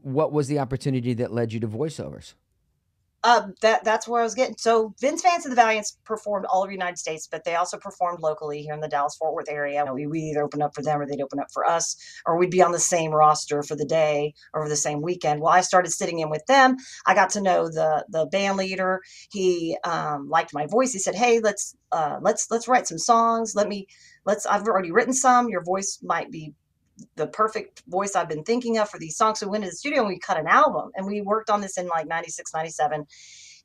what was the opportunity that led you to voiceovers? That's where I was getting. So Vince Vance and the Valiants performed all over the United States, but they also performed locally here in the Dallas-Fort Worth area. We either open up for them or they'd open up for us, or we'd be on the same roster for the day or for the same weekend. Well, I started sitting in with them. I got to know the band leader. He liked my voice. He said, "Hey, let's write some songs. I've already written some. Your voice might be the perfect voice I've been thinking of for these songs." So we went to the studio and we cut an album, and we worked on this in like 96, 97.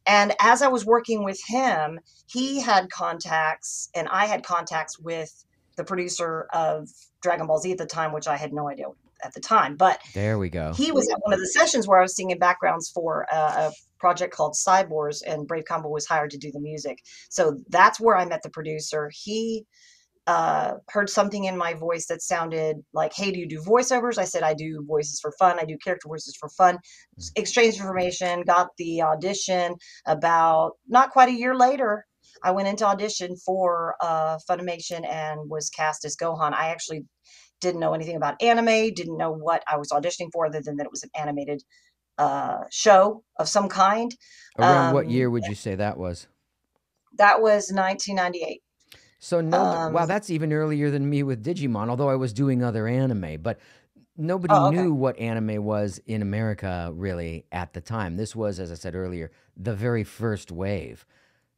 And as I was working with him, he had contacts and I had contacts with the producer of Dragon Ball Z at the time, which I had no idea at the time. But There we go. he was at one of the sessions where I was singing backgrounds for a project called Cyborgs, and Brave Combo was hired to do the music. So that's where I met the producer. He heard something in my voice that sounded like, "Hey, do you do voiceovers?" I said, "I do voices for fun. I do character voices for fun." Exchanged information, got the audition. About not quite a year later, I went into audition for Funimation and was cast as Gohan. I actually didn't know anything about anime, didn't know what I was auditioning for other than that it was an animated show of some kind. Around what year would you say that was? That was 1998. So wow, Um, that's even earlier than me with Digimon, although I was doing other anime, but nobody oh, okay. knew what anime was in America really at the time. This was, as I said earlier, the very first wave.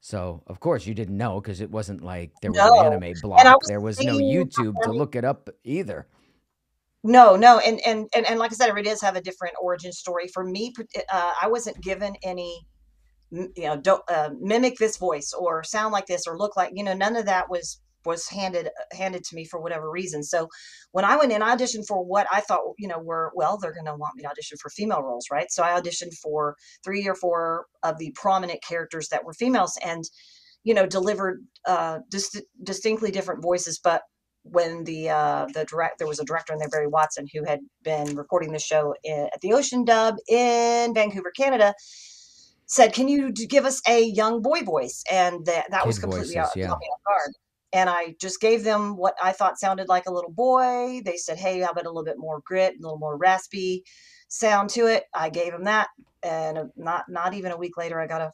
So, of course, you didn't know because it wasn't like there was an No. anime And I block. was There was no singing, YouTube to look it up either. no, no, and like I said, it does have a different origin story. For me, I wasn't given any, don't mimic this voice or sound like this or look like, none of that was handed to me for whatever reason. So when I went in, I auditioned for what I thought, they're going to want me to audition for female roles, right? So I auditioned for 3 or 4 of the prominent characters that were females, and delivered distinctly different voices. But when there was a director in there, Barry Watson, who had been recording the show at the Ocean Dub in Vancouver, Canada, said, "Can you give us a young boy voice?" And that was Kid completely voices, yeah. caught me off guard. And I just gave them what I thought sounded like a little boy. They said, "Hey, how about a little bit more grit, a little more raspy sound to it?" I gave them that, and not even a week later, I got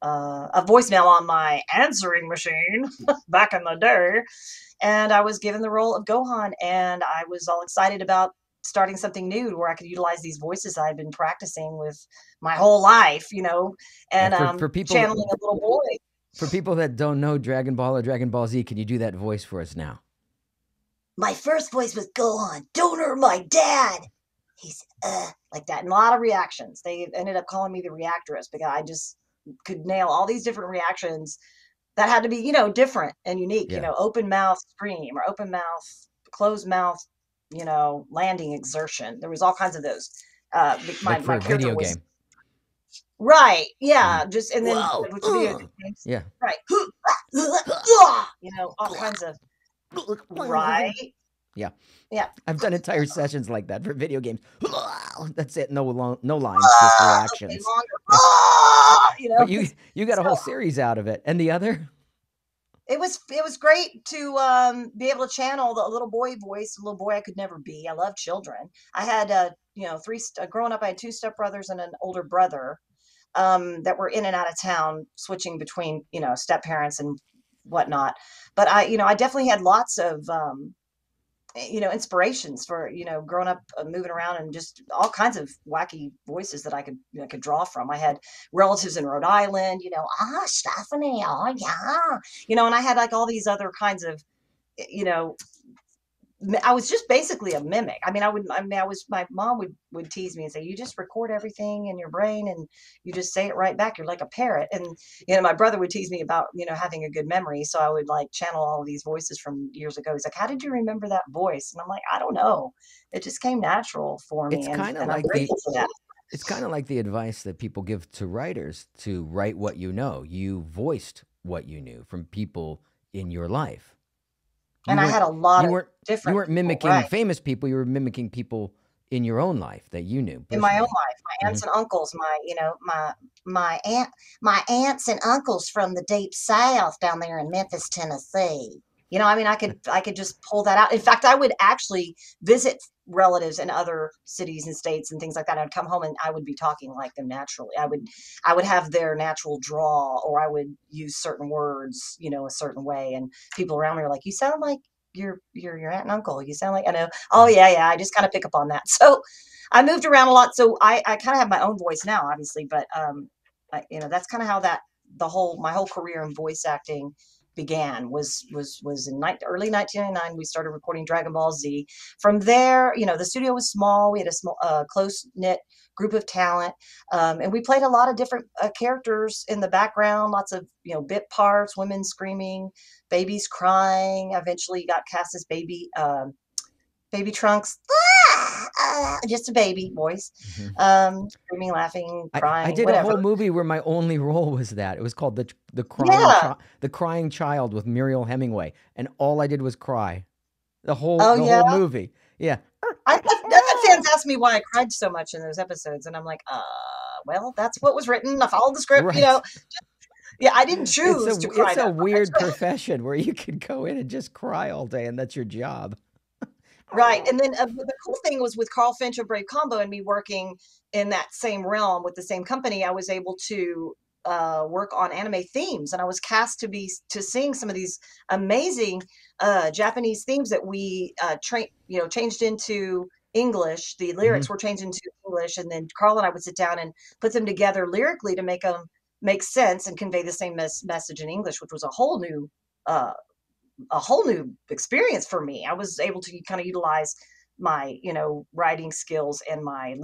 a voicemail on my answering machine back in the day, and I was given the role of Gohan, and I was all excited about starting something new where I could utilize these voices I had been practicing with my whole life, And and for people channeling a little boy. for people that don't know Dragon Ball or Dragon Ball Z, can you do that voice for us now? My first voice was Gohan, "Don't hurt my dad." He's like that, and a lot of reactions. They ended up calling me the reactress because I just could nail all these different reactions that had to be, different and unique, Yeah. open mouth scream or open mouth, closed mouth, landing exertion. There was all kinds of those. Like for My a character video was game. right. Mm. Yeah. Just, and then Whoa. with the video games, Yeah. right. All kinds of, right. Yeah. Yeah. I've done entire sessions like that for video games. That's it. No lines, just Okay, reactions. Yeah. longer. But you got a whole So series out of it. And the other? it was great to be able to channel the little boy voice, the little boy I could never be. I love children. I had growing up, I had 2 stepbrothers and an older brother that were in and out of town, switching between step parents and whatnot. But I definitely had lots of inspirations for growing up, moving around, and just all kinds of wacky voices that I could draw from. I had relatives in Rhode Island, Stephanie, oh yeah, and I had like all these other kinds of you know I was just basically a mimic. My mom would tease me and say, "You just record everything in your brain and you just say it right back. You're like a parrot." And, my brother would tease me about, having a good memory. So I would like channel all of these voices from years ago. He's like, "How did you remember that voice?" And I'm like, "I don't know. It just came natural for It's me." kind of And I'm like the grateful for that. it's kind of like the advice that people give to writers to write what you know. You voiced what you knew from people in your life. You And I weren't had a lot you of weren't you different weren't people, mimicking right? famous people, you were mimicking people in your own life that you knew In my own personally. life, my Mhm. aunts and uncles, my aunts and uncles from the deep south down there in Memphis, Tennessee. I could just pull that out. In fact, I would actually visit relatives in other cities and states and things like that. I'd come home and I would be talking like them naturally. I would have their natural draw, or I would use certain words, a certain way. And people around me are like, "You sound like your aunt and uncle. You sound like," I know. Oh Mhm. yeah, yeah. I just kind of pick up on that. So I moved around a lot. So I kind of have my own voice now, obviously, but that's kind of how that my whole career in voice acting began was in early 1999. We started recording Dragon Ball Z. From there, the studio was small. We had a small, close knit group of talent, and we played a lot of different characters in the background. Lots of bit parts, women screaming, babies crying. Eventually, got cast as baby Trunks. Just a baby voice, Mhm. screaming, laughing, I crying, did a whatever. whole movie where my only role was that. It was called Yeah. the crying child with Muriel Hemingway, and all I did was cry. Oh The yeah. whole movie. Yeah. I've had fans ask me why I cried so much in those episodes, and I'm like, well, that's what was written. I followed the script. Right. Yeah, I didn't choose to cry It's a that weird much. profession where you can go in and just cry all day and that's your job. Right. And then the cool thing was with Carl Finch of Brave Combo and me working in that same realm with the same company, I was able to work on anime themes, and I was cast to sing some of these amazing Japanese themes that we changed into English. The lyrics Mhm. were changed into English, and then Carl and I would sit down and put them together lyrically to make them make sense and convey the same message in English, which was uh, a whole new experience for me. I was able to kind of utilize my, writing skills and my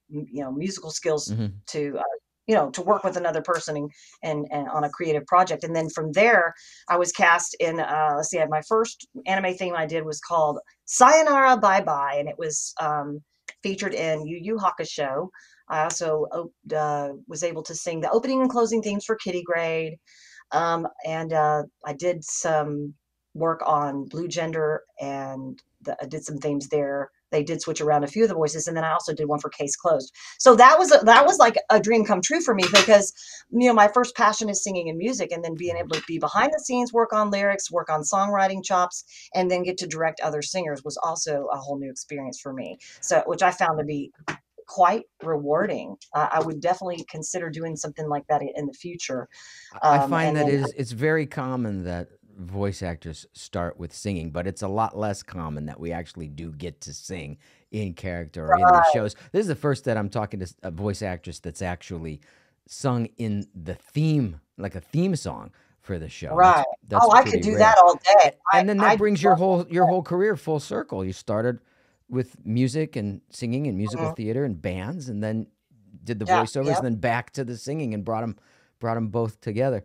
musical skills Mhm. to work with another person and on a creative project. And then from there, I was cast in, let's see, my first anime theme I did was called Sayonara Bye Bye, and it was featured in Yu Yu Hakusho. I also was able to sing the opening and closing themes for Kitty Grade. And I did some work on Blue Gender, and I did some themes there. They did switch around a few of the voices, and then I also did one for Case Closed. So that was like a dream come true for me, because my first passion is singing and music, and then being able to be behind the scenes, work on lyrics, work on songwriting chops, and then get to direct other singers was also a whole new experience for me. So, which I found to be quite rewarding. I would definitely consider doing something like that in the future. I find And that then it's very common that voice actors start with singing, but it's a lot less common that we actually do get to sing in character or in these shows. This is the first that I'm talking to a voice actress that's actually sung in the theme, like a theme song for the show. right. That's Oh, I could pretty do rare. that all day. And then that I brings love your whole career full circle. You started with music and singing and musical mhm. theater and bands, and then did the Yeah, voiceovers, yeah. and then back to the singing and brought them both together.